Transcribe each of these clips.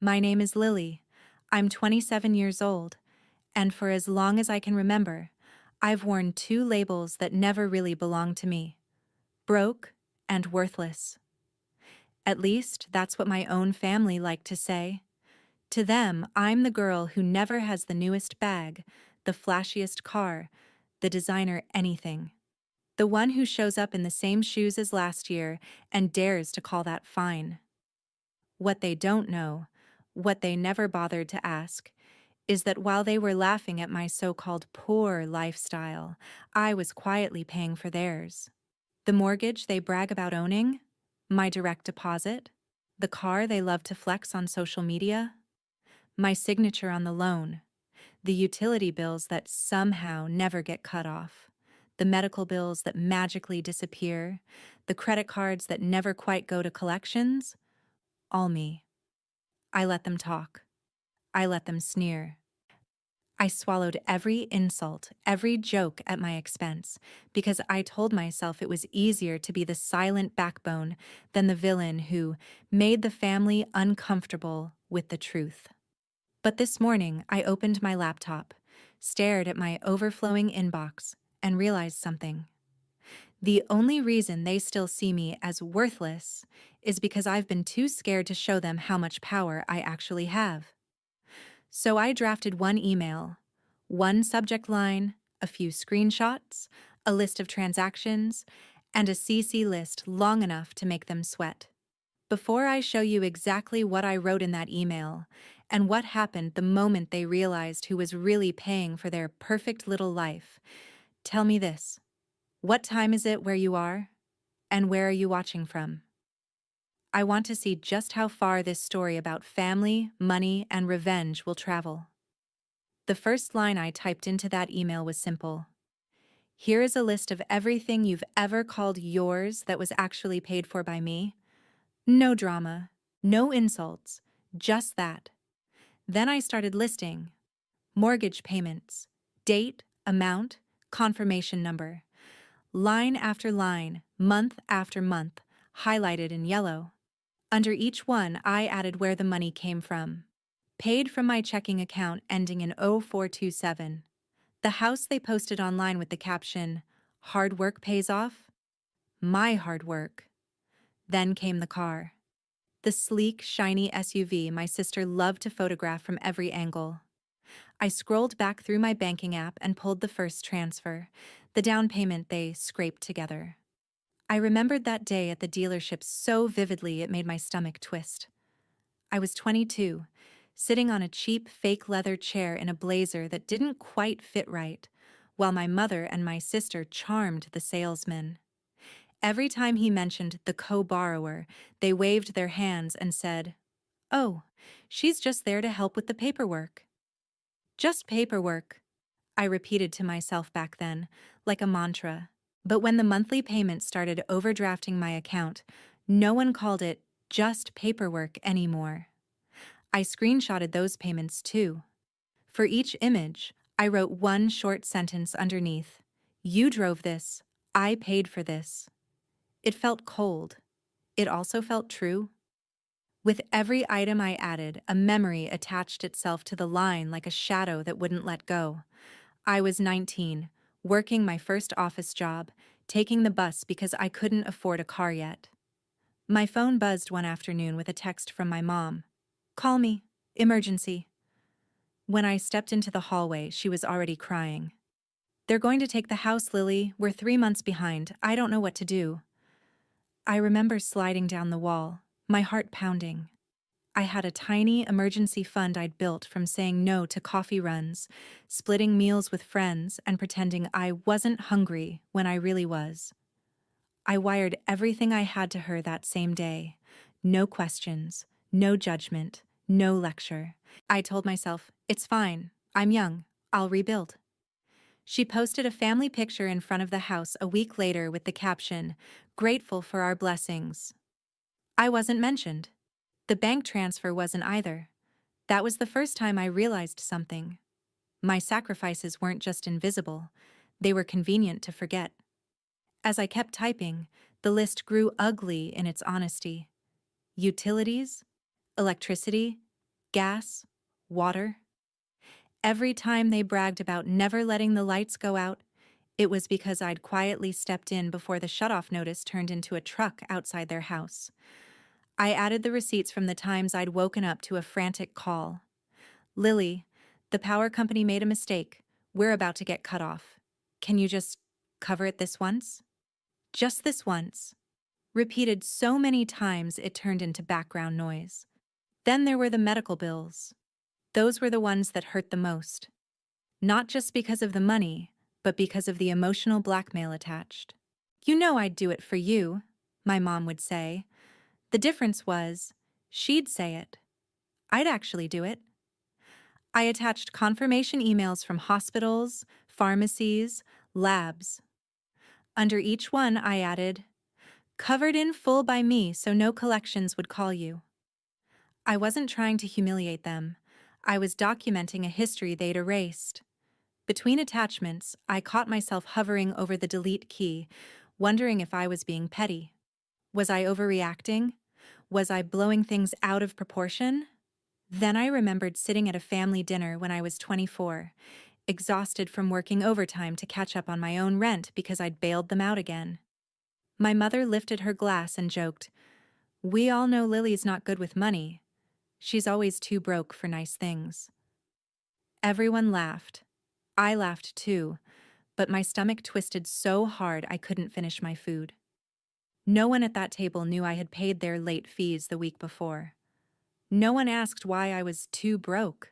My name is Lily. I'm 27 years old, and for as long as I can remember, I've worn two labels that never really belonged to me: broke and worthless. At least, that's what my own family liked to say. To them, I'm the girl who never has the newest bag, the flashiest car, the designer anything. The one who shows up in the same shoes as last year and dares to call that fine. What they don't know, what they never bothered to ask, is that while they were laughing at my so-called poor lifestyle, I was quietly paying for theirs. The mortgage they brag about owning, my direct deposit, the car they love to flex on social media, my signature on the loan, the utility bills that somehow never get cut off, the medical bills that magically disappear, the credit cards that never quite go to collections, all me. I let them talk. I let them sneer. I swallowed every insult, every joke at my expense, because I told myself it was easier to be the silent backbone than the villain who made the family uncomfortable with the truth. But this morning, I opened my laptop, stared at my overflowing inbox, and realized something. The only reason they still see me as worthless is because I've been too scared to show them how much power I actually have. So I drafted one email, one subject line, a few screenshots, a list of transactions, and a CC list long enough to make them sweat. Before I show you exactly what I wrote in that email and what happened the moment they realized who was really paying for their perfect little life, tell me this. What time is it where you are? And where are you watching from? I want to see just how far this story about family, money, and revenge will travel. The first line I typed into that email was simple. Here is a list of everything you've ever called yours that was actually paid for by me. No drama, no insults, just that. Then I started listing mortgage payments, date, amount, confirmation number, line after line, month after month, highlighted in yellow. Under each one, I added where the money came from. Paid from my checking account ending in 0427. The house they posted online with the caption, "Hard work pays off." My hard work. Then came the car. The sleek, shiny SUV my sister loved to photograph from every angle. I scrolled back through my banking app and pulled the first transfer, the down payment they scraped together. I remembered that day at the dealership so vividly it made my stomach twist. I was 22, sitting on a cheap fake leather chair in a blazer that didn't quite fit right, while my mother and my sister charmed the salesman. Every time he mentioned the co-borrower, they waved their hands and said, "Oh, she's just there to help with the paperwork." Just paperwork, I repeated to myself back then, like a mantra. But when the monthly payments started overdrafting my account, no one called it just paperwork anymore. I screenshotted those payments too. For each image, I wrote one short sentence underneath. You drove this. I paid for this. It felt cold. It also felt true. With every item I added, a memory attached itself to the line like a shadow that wouldn't let go. I was 19, working my first office job, taking the bus because I couldn't afford a car yet. My phone buzzed one afternoon with a text from my mom. "Call me. Emergency." When I stepped into the hallway, she was already crying. "They're going to take the house, Lily. We're 3 months behind. I don't know what to do." I remember sliding down the wall, my heart pounding. I had a tiny emergency fund I'd built from saying no to coffee runs, splitting meals with friends, and pretending I wasn't hungry when I really was. I wired everything I had to her that same day. No questions, no judgment, no lecture. I told myself, it's fine, I'm young, I'll rebuild. She posted a family picture in front of the house a week later with the caption, "Grateful for our blessings." I wasn't mentioned. The bank transfer wasn't either. That was the first time I realized something. My sacrifices weren't just invisible, they were convenient to forget. As I kept typing, the list grew ugly in its honesty. Utilities, electricity, gas, water. Every time they bragged about never letting the lights go out, it was because I'd quietly stepped in before the shutoff notice turned into a truck outside their house. I added the receipts from the times I'd woken up to a frantic call. Lily, the power company made a mistake. We're about to get cut off. Can you just cover it this once? Just this once. Repeated so many times it turned into background noise. Then there were the medical bills. Those were the ones that hurt the most. Not just because of the money, but because of the emotional blackmail attached. You know I'd do it for you, my mom would say. The difference was, she'd say it. I'd actually do it. I attached confirmation emails from hospitals, pharmacies, labs. Under each one, I added, "Covered in full by me so no collections would call you." I wasn't trying to humiliate them. I was documenting a history they'd erased. Between attachments, I caught myself hovering over the delete key, wondering if I was being petty. Was I overreacting? Was I blowing things out of proportion? Then I remembered sitting at a family dinner when I was 24, exhausted from working overtime to catch up on my own rent because I'd bailed them out again. My mother lifted her glass and joked, "We all know Lily's not good with money. She's always too broke for nice things." Everyone laughed. I laughed too, but my stomach twisted so hard I couldn't finish my food. No one at that table knew I had paid their late fees the week before. No one asked why I was too broke.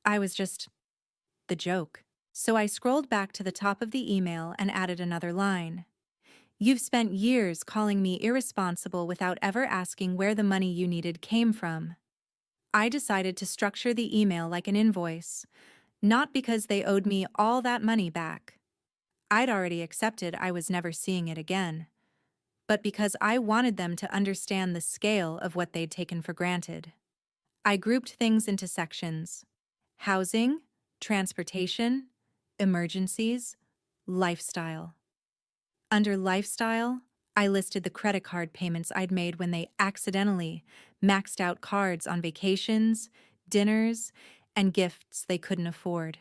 I was just the joke. So I scrolled back to the top of the email and added another line. "You've spent years calling me irresponsible without ever asking where the money you needed came from." I decided to structure the email like an invoice, not because they owed me all that money back. I'd already accepted I was never seeing it again, but because I wanted them to understand the scale of what they'd taken for granted. I grouped things into sections: housing, transportation, emergencies, lifestyle. Under lifestyle, I listed the credit card payments I'd made when they accidentally maxed out cards on vacations, dinners, and gifts they couldn't afford.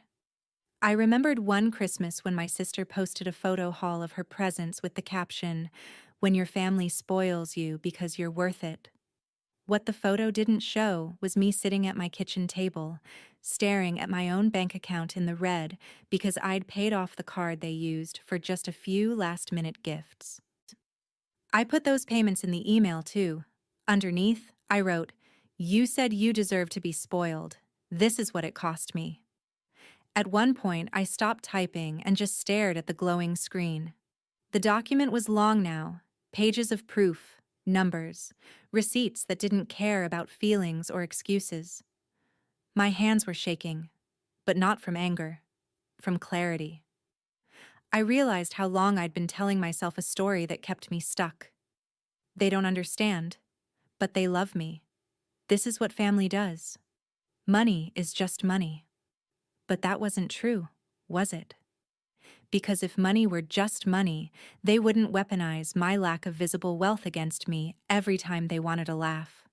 I remembered one Christmas when my sister posted a photo haul of her presents with the caption, "When your family spoils you because you're worth it." What the photo didn't show was me sitting at my kitchen table, staring at my own bank account in the red because I'd paid off the card they used for just a few last-minute gifts. I put those payments in the email too. Underneath, I wrote, "You said you deserve to be spoiled. This is what it cost me." At one point, I stopped typing and just stared at the glowing screen. The document was long now, pages of proof, numbers, receipts that didn't care about feelings or excuses. My hands were shaking, but not from anger, from clarity. I realized how long I'd been telling myself a story that kept me stuck. They don't understand, but they love me. This is what family does. Money is just money. But that wasn't true, was it? Because if money were just money, they wouldn't weaponize my lack of visible wealth against me every time they wanted a laugh.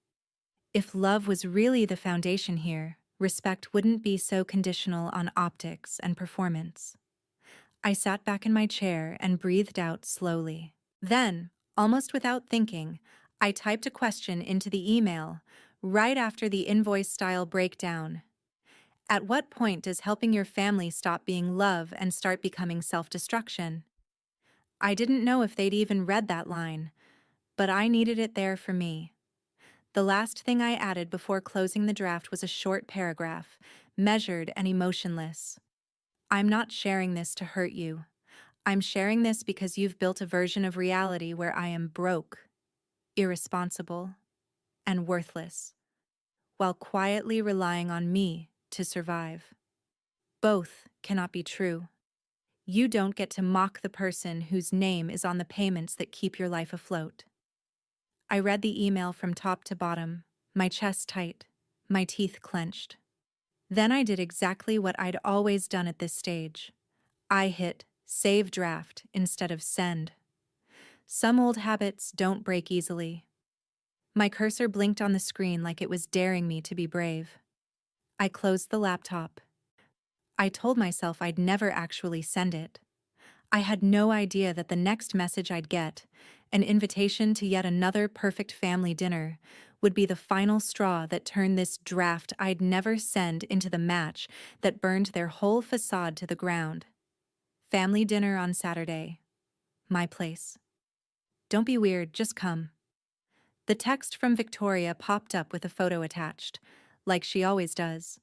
If love was really the foundation here, respect wouldn't be so conditional on optics and performance. I sat back in my chair and breathed out slowly. Then, almost without thinking, I typed a question into the email, right after the invoice-style breakdown. At what point does helping your family stop being love and start becoming self-destruction? I didn't know if they'd even read that line, but I needed it there for me. The last thing I added before closing the draft was a short paragraph, measured and emotionless. "I'm not sharing this to hurt you. I'm sharing this because you've built a version of reality where I am broke, irresponsible, and worthless, while quietly relying on me to survive. Both cannot be true. You don't get to mock the person whose name is on the payments that keep your life afloat." I read the email from top to bottom, my chest tight, my teeth clenched. Then I did exactly what I'd always done at this stage. I hit save draft instead of send. Some old habits don't break easily. My cursor blinked on the screen like it was daring me to be brave. I closed the laptop. I told myself I'd never actually send it. I had no idea that the next message I'd get, an invitation to yet another perfect family dinner, would be the final straw that turned this draft I'd never send into the match that burned their whole facade to the ground. Family dinner on Saturday. My place. Don't be weird, just come. The text from Victoria popped up with a photo attached, like she always does.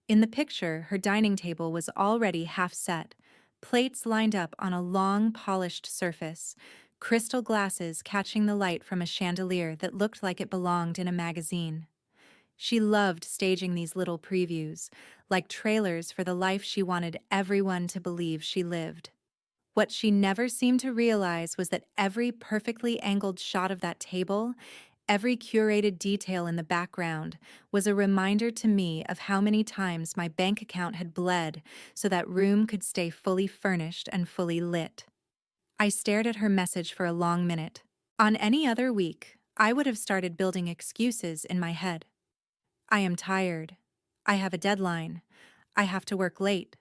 In the picture, her dining table was already half set, plates lined up on a long, polished surface, crystal glasses catching the light from a chandelier that looked like it belonged in a magazine. She loved staging these little previews, like trailers for the life she wanted everyone to believe she lived. What she never seemed to realize was that every perfectly angled shot of that table, every curated detail in the background, was a reminder to me of how many times my bank account had bled so that room could stay fully furnished and fully lit. I stared at her message for a long minute. On any other week, I would have started building excuses in my head. I am tired. I have a deadline. I have to work late.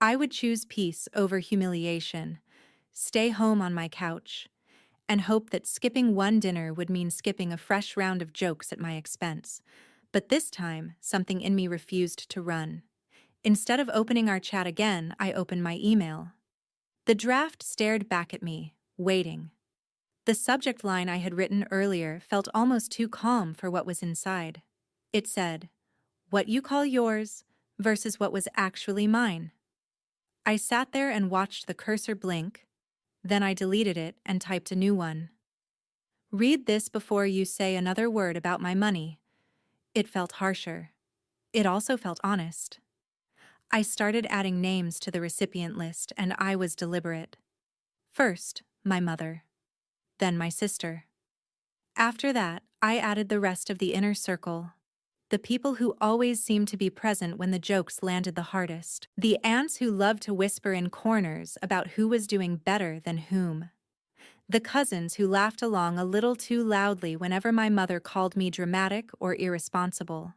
I would choose peace over humiliation, stay home on my couch, and hope that skipping one dinner would mean skipping a fresh round of jokes at my expense. But this time, something in me refused to run. Instead of opening our chat again, I opened my email. The draft stared back at me, waiting. The subject line I had written earlier felt almost too calm for what was inside. It said, "What you call yours versus what was actually mine." I sat there and watched the cursor blink, then I deleted it and typed a new one. "Read this before you say another word about my money." It felt harsher. It also felt honest. I started adding names to the recipient list, and I was deliberate. First, my mother. Then my sister. After that, I added the rest of the inner circle. The people who always seemed to be present when the jokes landed the hardest. The aunts who loved to whisper in corners about who was doing better than whom. The cousins who laughed along a little too loudly whenever my mother called me dramatic or irresponsible.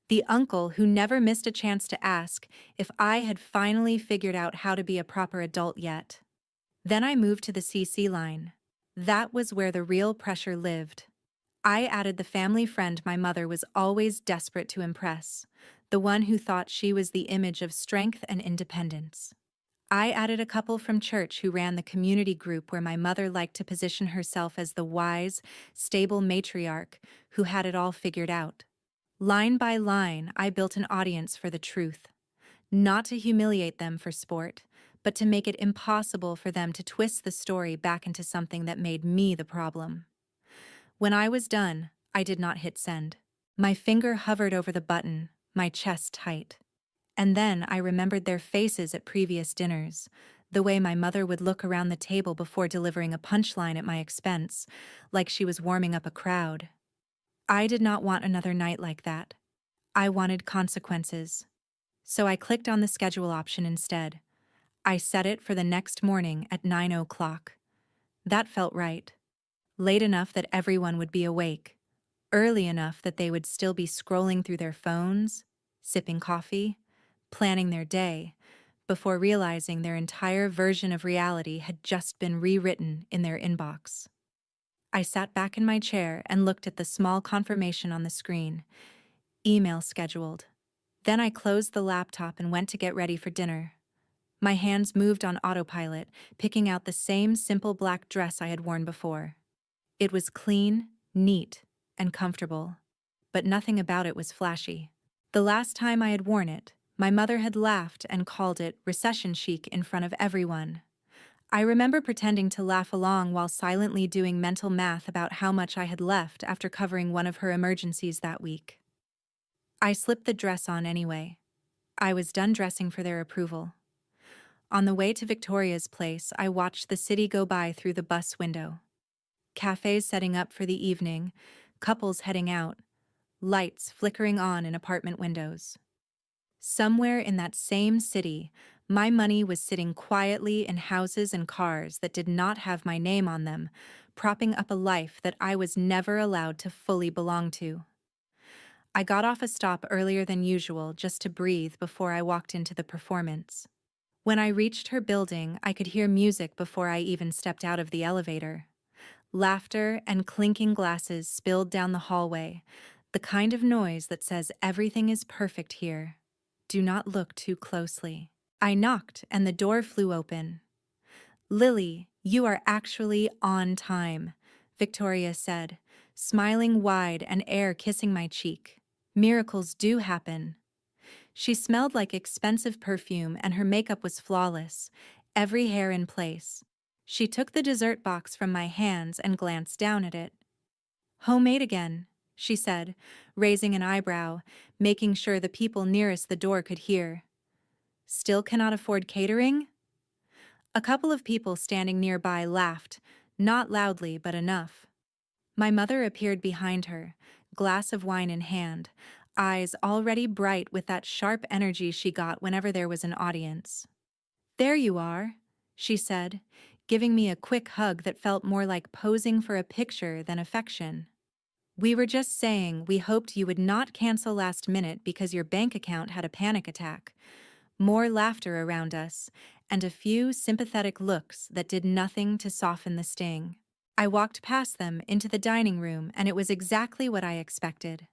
The uncle who never missed a chance to ask if I had finally figured out how to be a proper adult yet. Then I moved to the CC line. That was where the real pressure lived. I added the family friend my mother was always desperate to impress, the one who thought she was the image of strength and independence. I added a couple from church who ran the community group where my mother liked to position herself as the wise, stable matriarch who had it all figured out. Line by line, I built an audience for the truth, not to humiliate them for sport, but to make it impossible for them to twist the story back into something that made me the problem. When I was done, I did not hit send. My finger hovered over the button, my chest tight. And then I remembered their faces at previous dinners, the way my mother would look around the table before delivering a punchline at my expense, like she was warming up a crowd. I did not want another night like that. I wanted consequences. So I clicked on the schedule option instead. I set it for the next morning at 9 o'clock. That felt right. Late enough that everyone would be awake. Early enough that they would still be scrolling through their phones, sipping coffee, planning their day, before realizing their entire version of reality had just been rewritten in their inbox. I sat back in my chair and looked at the small confirmation on the screen. Email scheduled. Then I closed the laptop and went to get ready for dinner. My hands moved on autopilot, picking out the same simple black dress I had worn before. It was clean, neat, and comfortable, but nothing about it was flashy. The last time I had worn it, my mother had laughed and called it recession chic in front of everyone. I remember pretending to laugh along while silently doing mental math about how much I had left after covering one of her emergencies that week. I slipped the dress on anyway. I was done dressing for their approval. On the way to Victoria's place, I watched the city go by through the bus window. Cafes setting up for the evening, couples heading out, lights flickering on in apartment windows. Somewhere in that same city, my money was sitting quietly in houses and cars that did not have my name on them, propping up a life that I was never allowed to fully belong to. I got off a stop earlier than usual just to breathe before I walked into the performance. When I reached her building, I could hear music before I even stepped out of the elevator. Laughter and clinking glasses spilled down the hallway, the kind of noise that says everything is perfect here. Do not look too closely. I knocked and the door flew open. "Lily, you are actually on time," Victoria said, smiling wide and air kissing my cheek. "Miracles do happen." She smelled like expensive perfume and her makeup was flawless, every hair in place. She took the dessert box from my hands and glanced down at it. "Homemade again," she said, raising an eyebrow, making sure the people nearest the door could hear. "Still cannot afford catering?" A couple of people standing nearby laughed, not loudly but enough. My mother appeared behind her, glass of wine in hand, eyes already bright with that sharp energy she got whenever there was an audience. "There you are," she said, giving me a quick hug that felt more like posing for a picture than affection. "We were just saying we hoped you would not cancel last minute because your bank account had a panic attack." More laughter around us, and a few sympathetic looks that did nothing to soften the sting. I walked past them into the dining room, and it was exactly what I expected.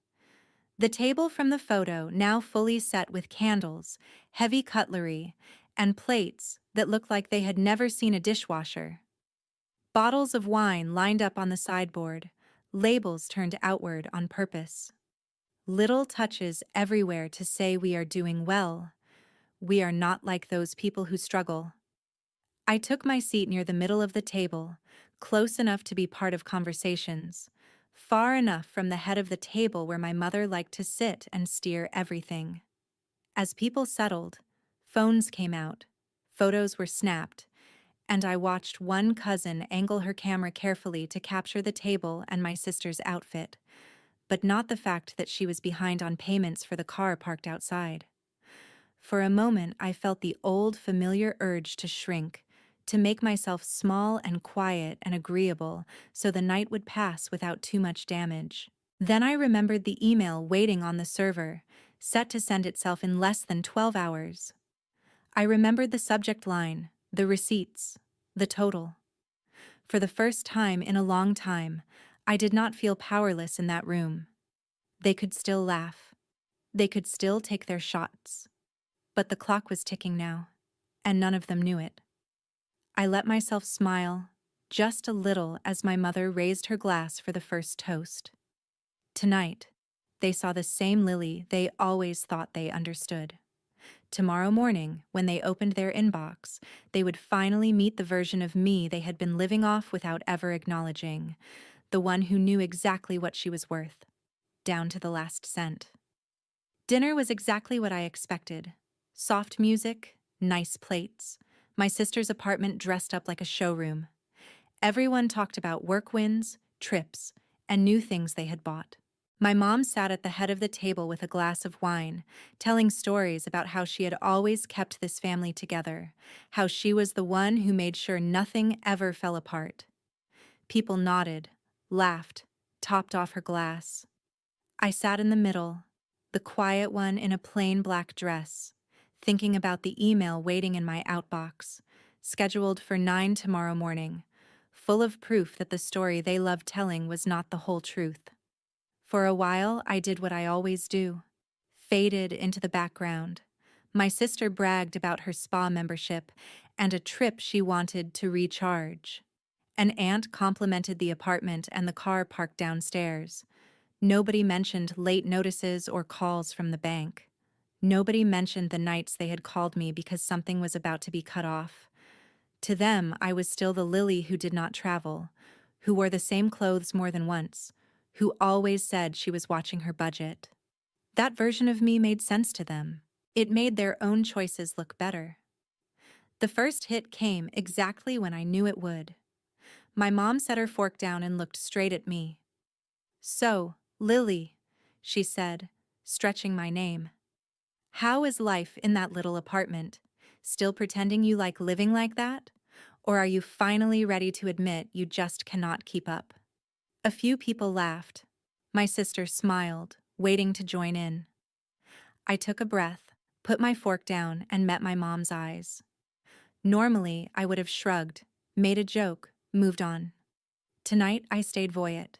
The table from the photo now fully set with candles, heavy cutlery, and plates that looked like they had never seen a dishwasher. Bottles of wine lined up on the sideboard, labels turned outward on purpose. Little touches everywhere to say we are doing well. We are not like those people who struggle. I took my seat near the middle of the table, close enough to be part of conversations, far enough from the head of the table where my mother liked to sit and steer everything. As people settled, phones came out, photos were snapped, and I watched one cousin angle her camera carefully to capture the table and my sister's outfit, but not the fact that she was behind on payments for the car parked outside. For a moment, I felt the old, familiar urge to shrink, to make myself small and quiet and agreeable so the night would pass without too much damage. Then I remembered the email waiting on the server, set to send itself in less than 12 hours. I remembered the subject line, the receipts, the total. For the first time in a long time, I did not feel powerless in that room. They could still laugh. They could still take their shots. But the clock was ticking now, and none of them knew it. I let myself smile, just a little, as my mother raised her glass for the first toast. Tonight, they saw the same Lily they always thought they understood. Tomorrow morning, when they opened their inbox, they would finally meet the version of me they had been living off without ever acknowledging, the one who knew exactly what she was worth, down to the last cent. Dinner was exactly what I expected. Soft music, nice plates, my sister's apartment dressed up like a showroom. Everyone talked about work wins, trips, and new things they had bought. My mom sat at the head of the table with a glass of wine, telling stories about how she had always kept this family together, how she was the one who made sure nothing ever fell apart. People nodded, laughed, topped off her glass. I sat in the middle, the quiet one in a plain black dress, thinking about the email waiting in my outbox, scheduled for 9 tomorrow morning, full of proof that the story they loved telling was not the whole truth. For a while, I did what I always do, faded into the background. My sister bragged about her spa membership and a trip she wanted to recharge. An aunt complimented the apartment and the car parked downstairs. Nobody mentioned late notices or calls from the bank. Nobody mentioned the nights they had called me because something was about to be cut off. To them, I was still the Lily who did not travel, who wore the same clothes more than once, who always said she was watching her budget. That version of me made sense to them. It made their own choices look better. The first hit came exactly when I knew it would. My mom set her fork down and looked straight at me. "So, Lily," she said, stretching my name. "How is life in that little apartment? Still pretending you like living like that? Or are you finally ready to admit you just cannot keep up?" A few people laughed. My sister smiled, waiting to join in. I took a breath, put my fork down, and met my mom's eyes. Normally, I would have shrugged, made a joke, moved on. Tonight, I stayed voyant.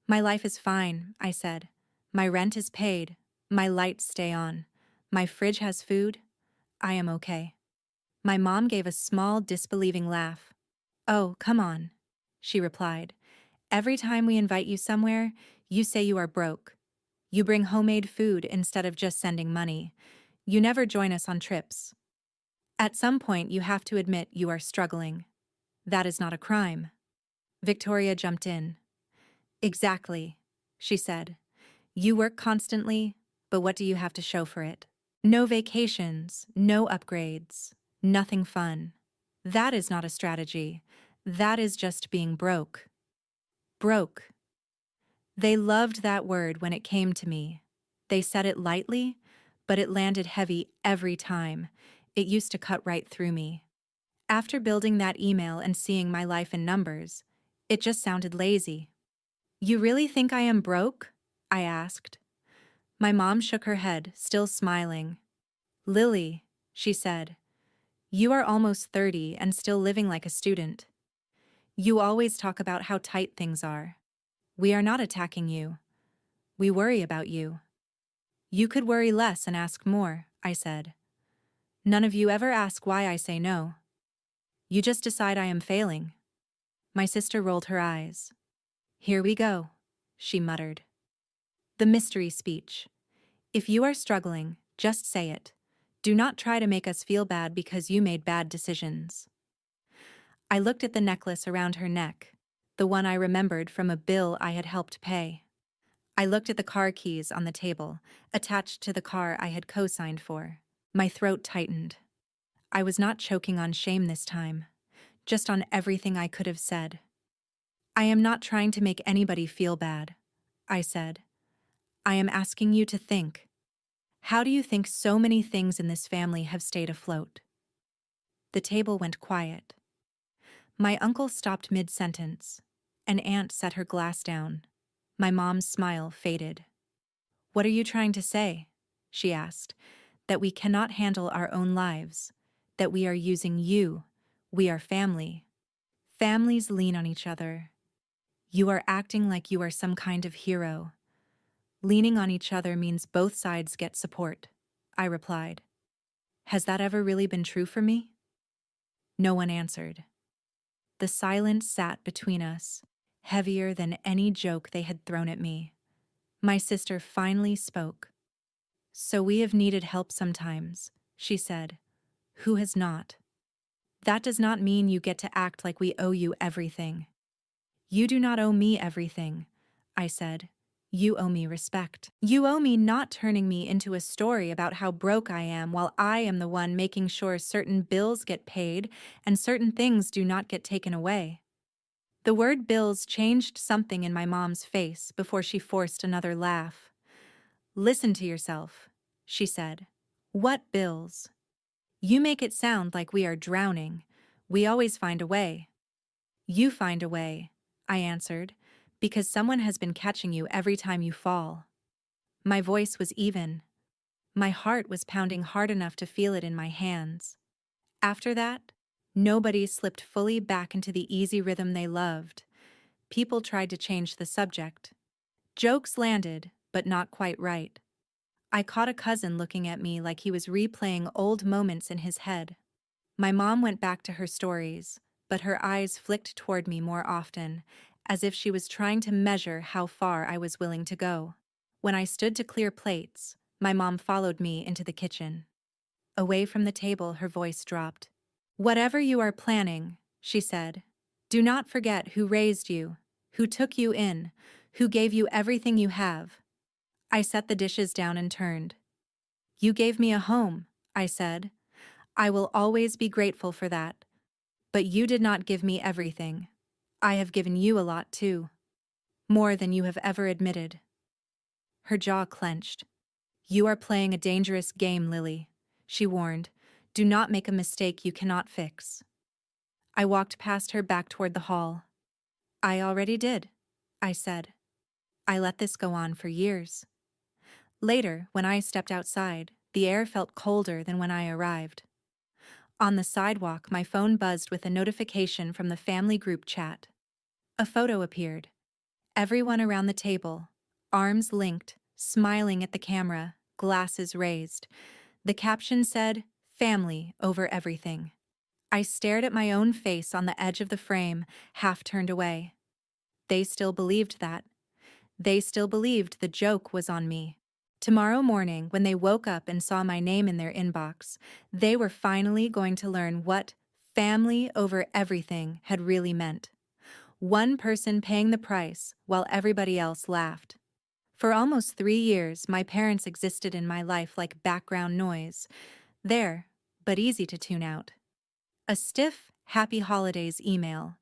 My life is fine, I said. My rent is paid. My lights stay on. My fridge has food. I am okay. My mom gave a small, disbelieving laugh. Oh, come on, she replied. Every time we invite you somewhere, you say you are broke. You bring homemade food instead of just sending money. You never join us on trips. At some point, you have to admit you are struggling. That is not a crime. Victoria jumped in. Exactly, she said. You work constantly, but what do you have to show for it? No vacations, no upgrades, nothing fun. That is not a strategy. That is just being broke. Broke. They loved that word when it came to me. They said it lightly, but it landed heavy every time. It used to cut right through me. After building that email and seeing my life in numbers, it just sounded lazy. You really think I am broke? I asked. My mom shook her head, still smiling. Lily, she said, you are almost 30 and still living like a student. You always talk about how tight things are. We are not attacking you. We worry about you. You could worry less and ask more, I said. None of you ever ask why I say no. You just decide I am failing. My sister rolled her eyes. Here we go, she muttered. The mystery speech. If you are struggling, just say it. Do not try to make us feel bad because you made bad decisions. I looked at the necklace around her neck, the one I remembered from a bill I had helped pay. I looked at the car keys on the table, attached to the car I had co-signed for. My throat tightened. I was not choking on shame this time, just on everything I could have said. I am not trying to make anybody feel bad, I said. I am asking you to think. How do you think so many things in this family have stayed afloat? The table went quiet. My uncle stopped mid-sentence. An aunt set her glass down. My mom's smile faded. What are you trying to say? She asked. That we cannot handle our own lives. That we are using you. We are family. Families lean on each other. You are acting like you are some kind of hero. Leaning on each other means both sides get support, I replied. Has that ever really been true for me? No one answered. The silence sat between us, heavier than any joke they had thrown at me. My sister finally spoke. So we have needed help sometimes, she said. Who has not? That does not mean you get to act like we owe you everything. You do not owe me everything, I said. You owe me respect. You owe me not turning me into a story about how broke I am while I am the one making sure certain bills get paid and certain things do not get taken away. The word bills changed something in my mom's face before she forced another laugh. Listen to yourself, she said. What bills? You make it sound like we are drowning. We always find a way. You find a way, I answered, because someone has been catching you every time you fall. My voice was even. My heart was pounding hard enough to feel it in my hands. After that, nobody slipped fully back into the easy rhythm they loved. People tried to change the subject. Jokes landed, but not quite right. I caught a cousin looking at me like he was replaying old moments in his head. My mom went back to her stories, but her eyes flicked toward me more often, as if she was trying to measure how far I was willing to go. When I stood to clear plates, my mom followed me into the kitchen. Away from the table, her voice dropped. Whatever you are planning, she said, do not forget who raised you, who took you in, who gave you everything you have. I set the dishes down and turned. You gave me a home, I said. I will always be grateful for that. But you did not give me everything. I have given you a lot too. More than you have ever admitted. Her jaw clenched. You are playing a dangerous game, Lily, she warned. Do not make a mistake you cannot fix. I walked past her back toward the hall. I already did, I said. I let this go on for years. Later, when I stepped outside, the air felt colder than when I arrived. On the sidewalk, my phone buzzed with a notification from the family group chat. A photo appeared. Everyone around the table, arms linked, smiling at the camera, glasses raised. The caption said, "Family over everything." I stared at my own face on the edge of the frame, half turned away. They still believed that. They still believed the joke was on me. Tomorrow morning, when they woke up and saw my name in their inbox, they were finally going to learn what family over everything had really meant. One person paying the price while everybody else laughed. For almost 3 years, my parents existed in my life like background noise. There, but easy to tune out. A stiff, happy holidays email,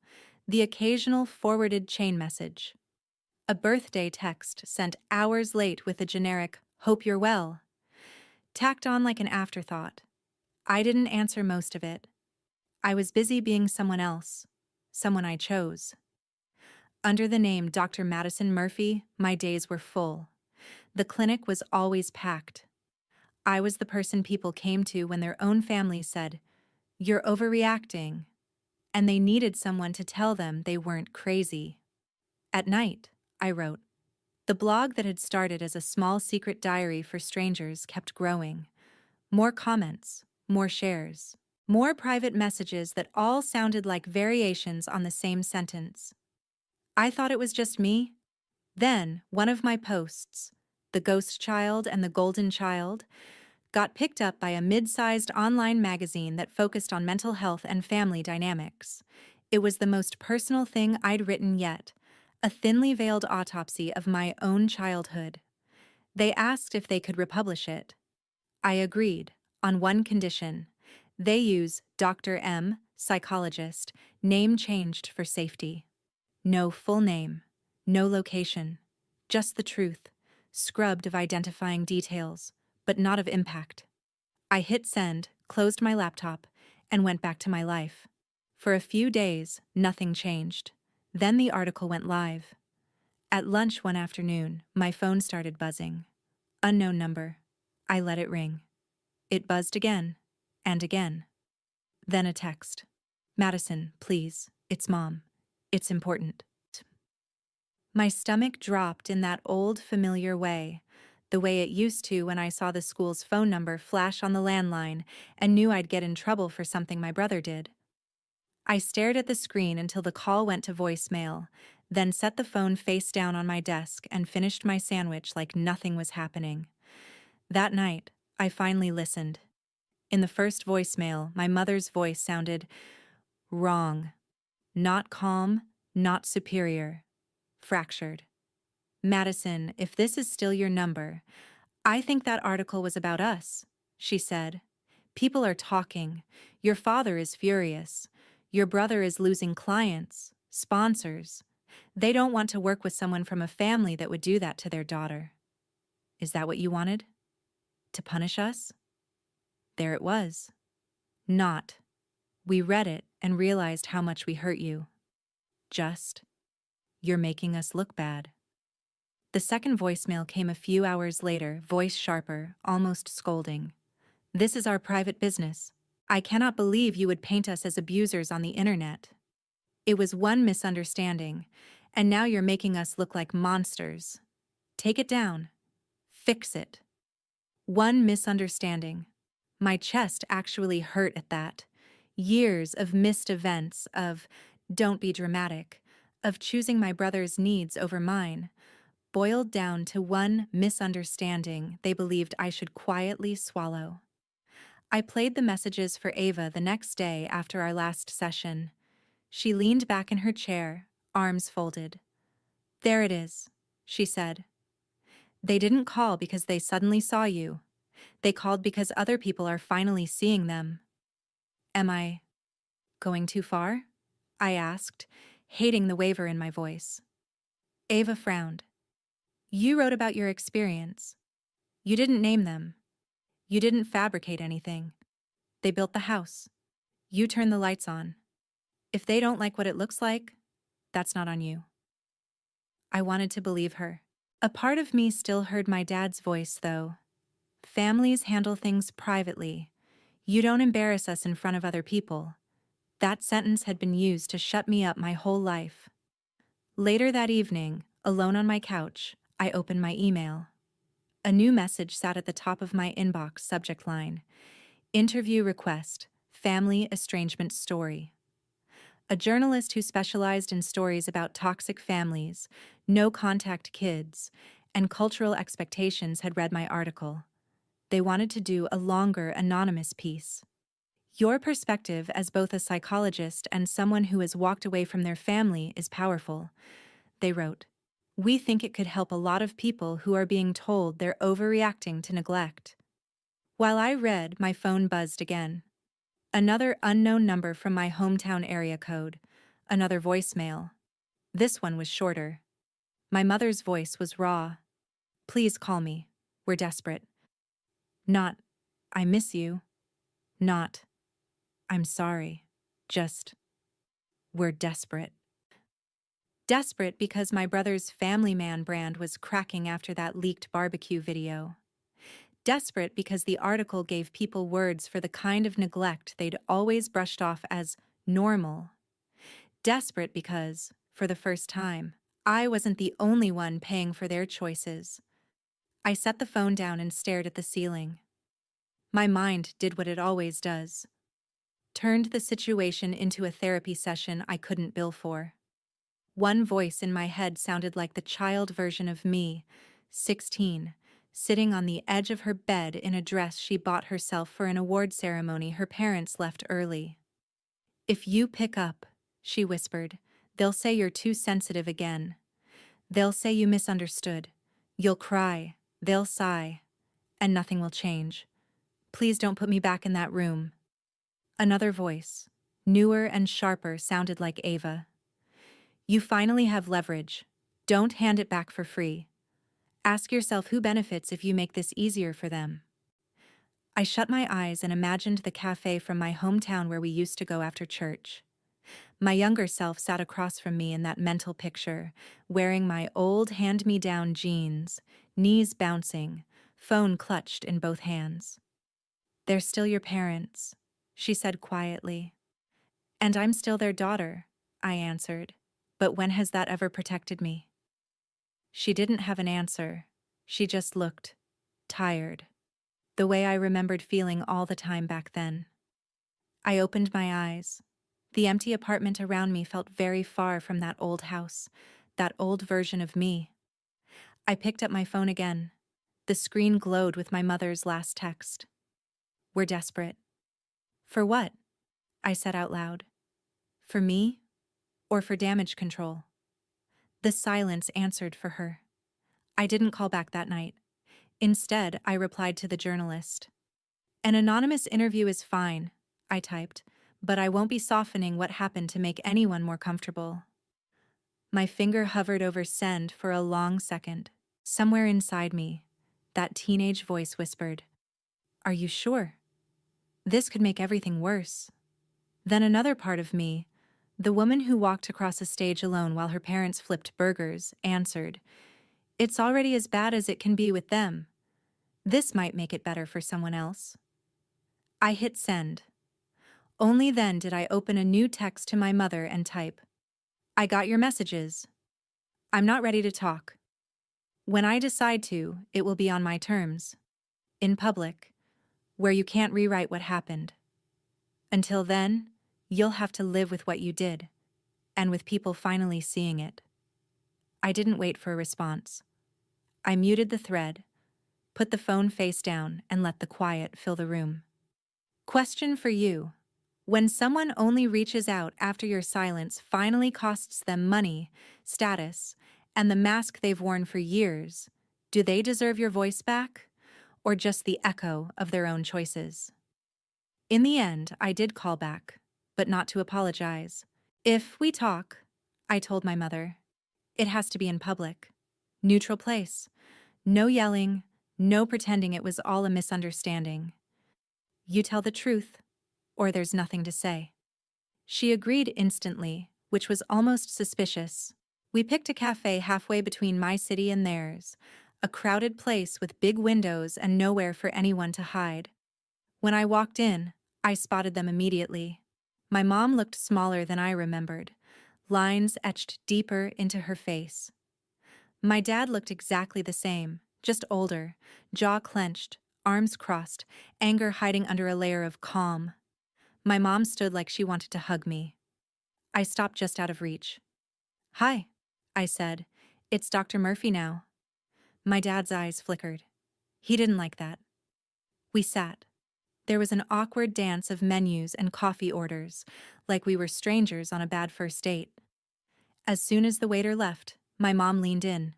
the occasional forwarded chain message. A birthday text sent hours late with a generic, "Hope you're well," tacked on like an afterthought. I didn't answer most of it. I was busy being someone else, someone I chose. Under the name Dr. Madison Murphy, my days were full. The clinic was always packed. I was the person people came to when their own family said, "You're overreacting," and they needed someone to tell them they weren't crazy. At night, I wrote. The blog that had started as a small secret diary for strangers kept growing. More comments, more shares, more private messages that all sounded like variations on the same sentence. I thought it was just me. Then, one of my posts, "The Ghost Child and the Golden Child," got picked up by a mid-sized online magazine that focused on mental health and family dynamics. It was the most personal thing I'd written yet, a thinly veiled autopsy of my own childhood. They asked if they could republish it. I agreed, on one condition. They use Dr. M, psychologist, name changed for safety. No full name, no location, just the truth, scrubbed of identifying details, but not of impact. I hit send, closed my laptop, and went back to my life. For a few days, nothing changed. Then the article went live. At lunch one afternoon, my phone started buzzing. Unknown number. I let it ring. It buzzed again, and again. Then a text. "Madison, please, it's Mom. It's important." My stomach dropped in that old familiar way, the way it used to when I saw the school's phone number flash on the landline and knew I'd get in trouble for something my brother did. I stared at the screen until the call went to voicemail, then set the phone face down on my desk and finished my sandwich like nothing was happening. That night, I finally listened. In the first voicemail, my mother's voice sounded wrong, not calm, not superior, fractured. "Madison, if this is still your number, I think that article was about us," she said. "People are talking. Your father is furious. Your brother is losing clients, sponsors. They don't want to work with someone from a family that would do that to their daughter. Is that what you wanted? To punish us?" There it was. Not. We read it and realized how much we hurt you. Just, "You're making us look bad." The second voicemail came a few hours later, voice sharper, almost scolding. "This is our private business. I cannot believe you would paint us as abusers on the internet. It was one misunderstanding, and now you're making us look like monsters. Take it down. Fix it." One misunderstanding. My chest actually hurt at that. Years of missed events, of "don't be dramatic," of choosing my brother's needs over mine, boiled down to one misunderstanding they believed I should quietly swallow. I played the messages for Ava the next day after our last session. She leaned back in her chair, arms folded. "There it is," she said. "They didn't call because they suddenly saw you. They called because other people are finally seeing them." Am I going too far? I asked, hating the waver in my voice. Ava frowned. "You wrote about your experience. You didn't name them. You didn't fabricate anything. They built the house. You turned the lights on. If they don't like what it looks like, that's not on you." I wanted to believe her. A part of me still heard my dad's voice, though. Families handle things privately. You don't embarrass us in front of other people. That sentence had been used to shut me up my whole life. Later that evening, alone on my couch, I opened my email. A new message sat at the top of my inbox, subject line: Interview request, family estrangement story. A journalist who specialized in stories about toxic families, no-contact kids, and cultural expectations had read my article. They wanted to do a longer, anonymous piece. Your perspective as both a psychologist and someone who has walked away from their family is powerful, they wrote. We think it could help a lot of people who are being told they're overreacting to neglect. While I read, my phone buzzed again. Another unknown number from my hometown area code. Another voicemail. This one was shorter. My mother's voice was raw. Please call me. We're desperate. Not, I miss you. Not, I'm sorry. Just, we're desperate. Desperate because my brother's Family Man brand was cracking after that leaked barbecue video. Desperate because the article gave people words for the kind of neglect they'd always brushed off as normal. Desperate because, for the first time, I wasn't the only one paying for their choices. I set the phone down and stared at the ceiling. My mind did what it always does. Turned the situation into a therapy session I couldn't bill for. One voice in my head sounded like the child version of me, 16, sitting on the edge of her bed in a dress she bought herself for an award ceremony her parents left early. If you pick up, she whispered, they'll say you're too sensitive again. They'll say you misunderstood. You'll cry, they'll sigh, and nothing will change. Please don't put me back in that room. Another voice, newer and sharper, sounded like Ava. You finally have leverage. Don't hand it back for free. Ask yourself who benefits if you make this easier for them. I shut my eyes and imagined the cafe from my hometown where we used to go after church. My younger self sat across from me in that mental picture, wearing my old hand-me-down jeans, knees bouncing, phone clutched in both hands. They're still your parents, she said quietly. And I'm still their daughter, I answered. But when has that ever protected me? She didn't have an answer. She just looked tired, the way I remembered feeling all the time back then. I opened my eyes. The empty apartment around me felt very far from that old house, that old version of me. I picked up my phone again. The screen glowed with my mother's last text. We're desperate. For what? I said out loud. For me? Or for damage control? The silence answered for her. I didn't call back that night. Instead, I replied to the journalist. An anonymous interview is fine, I typed, but I won't be softening what happened to make anyone more comfortable. My finger hovered over send for a long second. Somewhere inside me, that teenage voice whispered, Are you sure? This could make everything worse. Then another part of me, the woman who walked across a stage alone while her parents flipped burgers, answered, It's already as bad as it can be with them. This might make it better for someone else. I hit send. Only then did I open a new text to my mother and type, I got your messages. I'm not ready to talk. When I decide to, it will be on my terms. In public, where you can't rewrite what happened. Until then, you'll have to live with what you did, and with people finally seeing it. I didn't wait for a response. I muted the thread, put the phone face down, and let the quiet fill the room. Question for you. When someone only reaches out after your silence finally costs them money, status, and the mask they've worn for years, do they deserve your voice back, or just the echo of their own choices? In the end, I did call back, but not to apologize. If we talk, I told my mother, it has to be in public. Neutral place. No yelling, no pretending it was all a misunderstanding. You tell the truth, or there's nothing to say. She agreed instantly, which was almost suspicious. We picked a cafe halfway between my city and theirs, a crowded place with big windows and nowhere for anyone to hide. When I walked in, I spotted them immediately. My mom looked smaller than I remembered, lines etched deeper into her face. My dad looked exactly the same, just older, jaw clenched, arms crossed, anger hiding under a layer of calm. My mom stood like she wanted to hug me. I stopped just out of reach. "Hi," I said. "It's Dr. Murphy now." My dad's eyes flickered. He didn't like that. We sat. There was an awkward dance of menus and coffee orders, like we were strangers on a bad first date. As soon as the waiter left, my mom leaned in.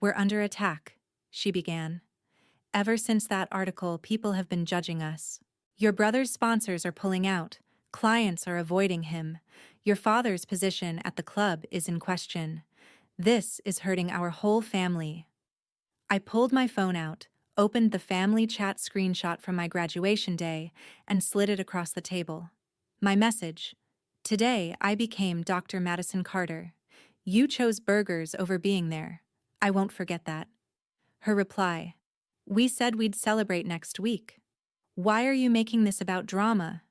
"We're under attack," she began. "Ever since that article, people have been judging us. Your brother's sponsors are pulling out. Clients are avoiding him. Your father's position at the club is in question. This is hurting our whole family." I pulled my phone out, opened the family chat screenshot from my graduation day, and slid it across the table. My message: "Today I became Dr. Madison Carter. You chose burgers over being there. I won't forget that." Her reply: "We said we'd celebrate next week. Why are you making this about drama?"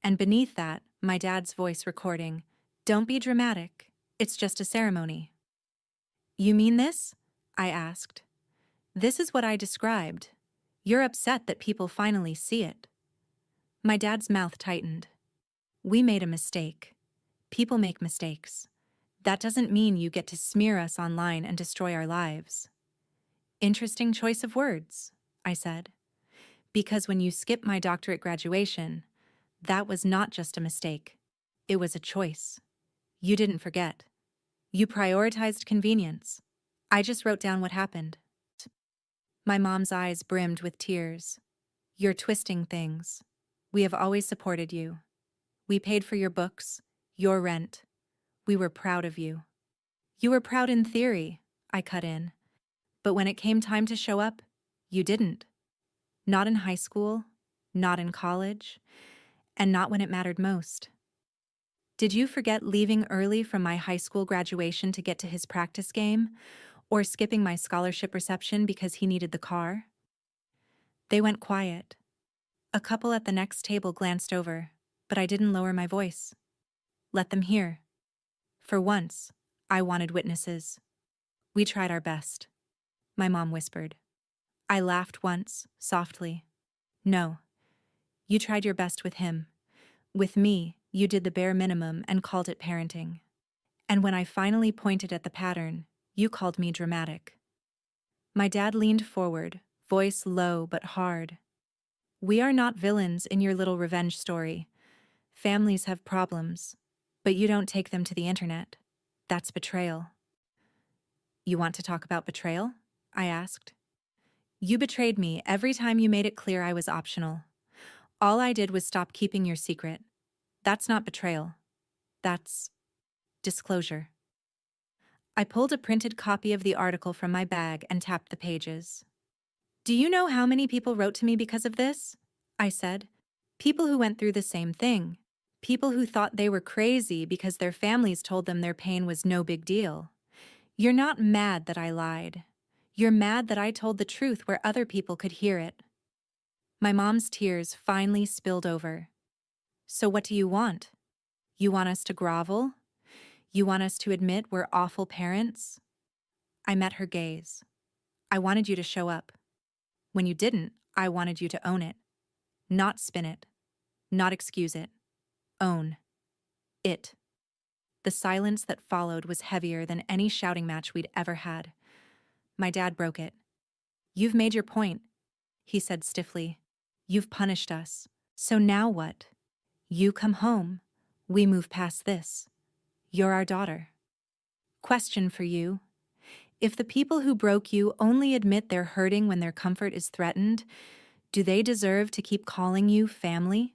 And beneath that, my dad's voice recording: "Don't be dramatic. It's just a ceremony." "You mean this?" I asked. "This is what I described. You're upset that people finally see it." My dad's mouth tightened. "We made a mistake. People make mistakes. That doesn't mean you get to smear us online and destroy our lives." "Interesting choice of words," I said. "Because when you skip my doctorate graduation, that was not just a mistake. It was a choice. You didn't forget. You prioritized convenience. I just wrote down what happened." My mom's eyes brimmed with tears. "You're twisting things. We have always supported you. We paid for your books, your rent. We were proud of you." "You were proud in theory," I cut in. "But when it came time to show up, you didn't. Not in high school, not in college, and not when it mattered most." "Did you forget leaving early from my high school graduation to get to his practice game, or skipping my scholarship reception because he needed the car?" They went quiet. A couple at the next table glanced over, but I didn't lower my voice. Let them hear. For once, I wanted witnesses. "We tried our best," my mom whispered. I laughed once, softly. "No, you tried your best with him. With me, you did the bare minimum and called it parenting. And when I finally pointed at the pattern, you called me dramatic." My dad leaned forward, voice low but hard. "We are not villains in your little revenge story. Families have problems, but you don't take them to the internet. That's betrayal." "You want to talk about betrayal?" I asked. "You betrayed me every time you made it clear I was optional. All I did was stop keeping your secret. That's not betrayal. That's disclosure." I pulled a printed copy of the article from my bag and tapped the pages. "Do you know how many people wrote to me because of this?" I said. "People who went through the same thing. People who thought they were crazy because their families told them their pain was no big deal. You're not mad that I lied. You're mad that I told the truth where other people could hear it." My mom's tears finally spilled over. "So what do you want? You want us to grovel? You want us to admit we're awful parents?" I met her gaze. "I wanted you to show up. When you didn't, I wanted you to own it. Not spin it. Not excuse it. Own it." The silence that followed was heavier than any shouting match we'd ever had. My dad broke it. "You've made your point," he said stiffly. "You've punished us. So now what? You come home. We move past this. You're our daughter. Question for you. If the people who broke you only admit they're hurting when their comfort is threatened, do they deserve to keep calling you family?"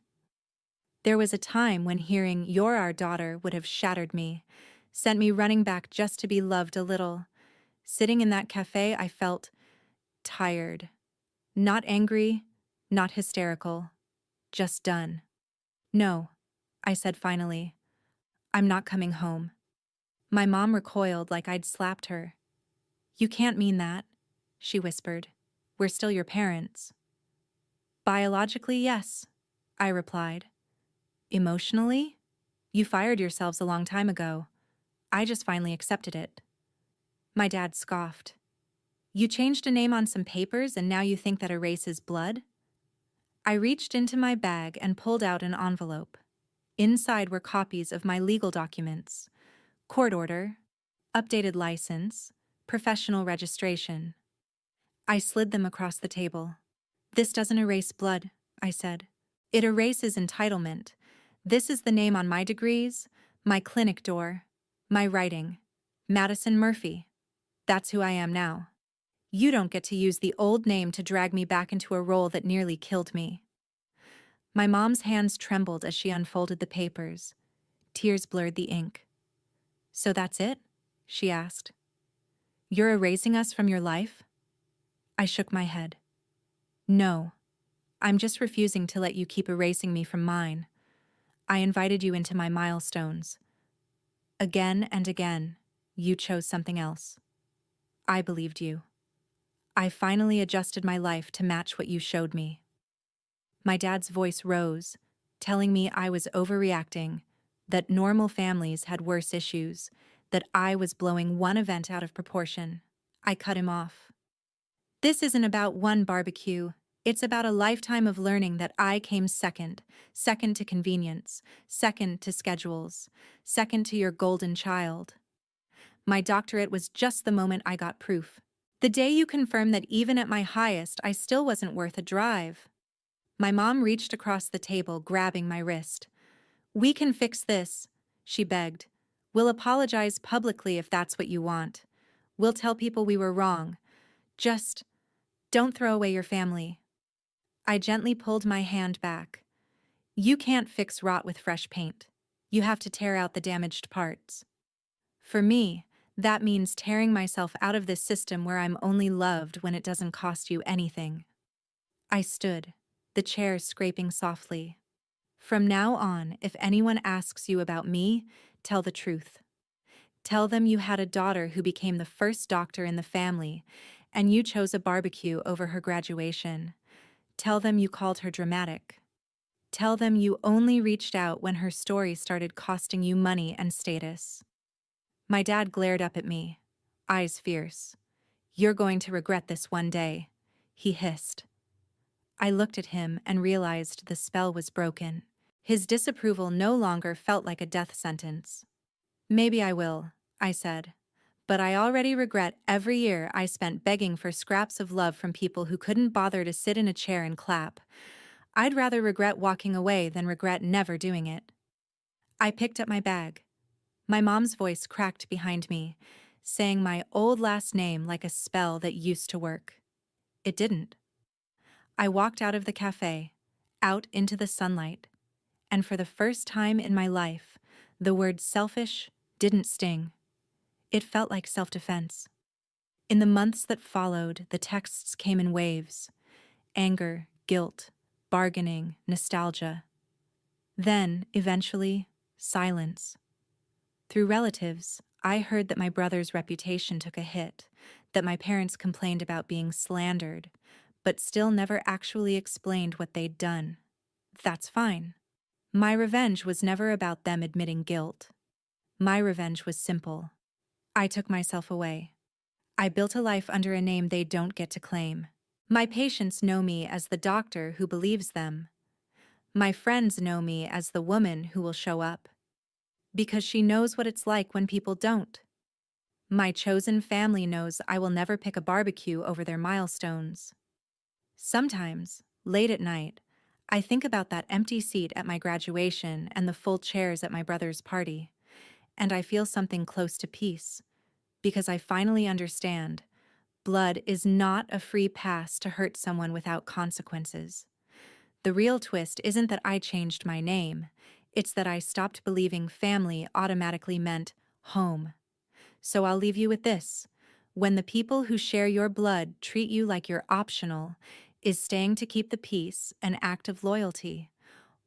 There was a time when hearing "you're our daughter" would have shattered me, sent me running back just to be loved a little. Sitting in that cafe, I felt tired. Not angry, not hysterical, just done. "No," I said finally. "I'm not coming home." My mom recoiled like I'd slapped her. "You can't mean that," she whispered. "We're still your parents." "Biologically, yes," I replied. "Emotionally? You fired yourselves a long time ago. I just finally accepted it." My dad scoffed. "You changed a name on some papers and now you think that erases blood?" I reached into my bag and pulled out an envelope. Inside were copies of my legal documents: court order, updated license, professional registration. I slid them across the table. "This doesn't erase blood," I said. "It erases entitlement. This is the name on my degrees, my clinic door, my writing. Madison Murphy. That's who I am now. You don't get to use the old name to drag me back into a role that nearly killed me." My mom's hands trembled as she unfolded the papers. Tears blurred the ink. "So that's it?" she asked. "You're erasing us from your life?" I shook my head. "No. I'm just refusing to let you keep erasing me from mine. I invited you into my milestones. Again and again, you chose something else. I believed you. I finally adjusted my life to match what you showed me." My dad's voice rose, telling me I was overreacting, that normal families had worse issues, that I was blowing one event out of proportion. I cut him off. "This isn't about one barbecue. It's about a lifetime of learning that I came second to convenience, second to schedules, second to your golden child. My doctorate was just the moment I got proof. The day you confirmed that even at my highest, I still wasn't worth a drive." My mom reached across the table, grabbing my wrist. "We can fix this," she begged. "We'll apologize publicly if that's what you want. We'll tell people we were wrong. Just don't throw away your family." I gently pulled my hand back. "You can't fix rot with fresh paint. You have to tear out the damaged parts. For me, that means tearing myself out of this system where I'm only loved when it doesn't cost you anything." I stood, the chair scraping softly. "From now on, if anyone asks you about me, tell the truth. Tell them you had a daughter who became the first doctor in the family, and you chose a barbecue over her graduation. Tell them you called her dramatic. Tell them you only reached out when her story started costing you money and status." My dad glared up at me, eyes fierce. "You're going to regret this one day," he hissed. I looked at him and realized the spell was broken. His disapproval no longer felt like a death sentence. "Maybe I will," I said. "But I already regret every year I spent begging for scraps of love from people who couldn't bother to sit in a chair and clap. I'd rather regret walking away than regret never doing it." I picked up my bag. My mom's voice cracked behind me, saying my old last name like a spell that used to work. It didn't. I walked out of the cafe, out into the sunlight, and for the first time in my life, the word selfish didn't sting. It felt like self-defense. In the months that followed, the texts came in waves: anger, guilt, bargaining, nostalgia. Then, eventually, silence. Through relatives, I heard that my brother's reputation took a hit, that my parents complained about being slandered, but still never actually explained what they'd done. That's fine. My revenge was never about them admitting guilt. My revenge was simple. I took myself away. I built a life under a name they don't get to claim. My patients know me as the doctor who believes them. My friends know me as the woman who will show up. Because she knows what it's like when people don't. My chosen family knows I will never pick a barbecue over their milestones. Sometimes, late at night, I think about that empty seat at my graduation and the full chairs at my brother's party, and I feel something close to peace, because I finally understand blood is not a free pass to hurt someone without consequences. The real twist isn't that I changed my name, it's that I stopped believing family automatically meant home. So I'll leave you with this. When the people who share your blood treat you like you're optional, is staying to keep the peace an act of loyalty?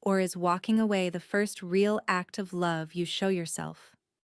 Or is walking away the first real act of love you show yourself?